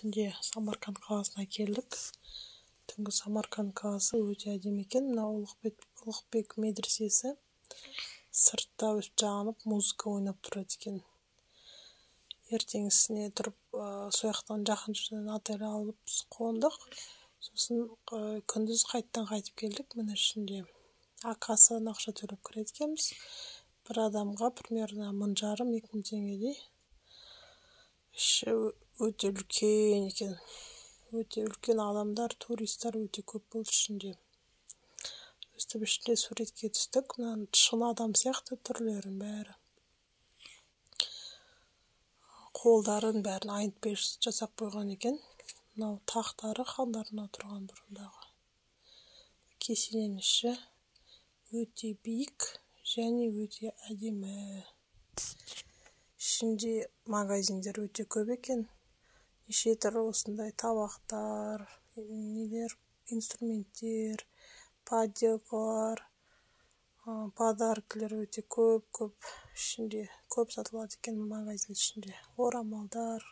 түнде Самарқанд қаласына келдік. Түнгі Самарқанд қаласы өте әдемі екен. Мына Ұлықбек медресесі сыртта жанып, музыка ойнап тұрады екен. Ертеңгісіне тұрып, сояқтан жақын жерден отель алып қондық. Сосын күндіз қайтып келдік. Міне ішінде кассадан ақша төлеп кіреді екенбіз. Bir адамға примерно 1500-2000 теңгедей. Іші өте үлкен екен. Өте үлкен адамдар, туристер өте көп болды ішінде. Өстіп ішінде суретке түстік. Мына шын адам сияқты түрлерін бәрі. Қолдарын бәрін айнытпай жасап қойған екен. Мынау тақтары хандарына тұрған бұрындағы. Кесененің іші өте биік және өте әдемі. Ішінде магазиндер өте көп екен. Неше түрлі осындай табақтар, инструменттер, поделкалар, подаркілер өте көп. Ішінде көп сатылады екен магазин ішінде. Орамалдар.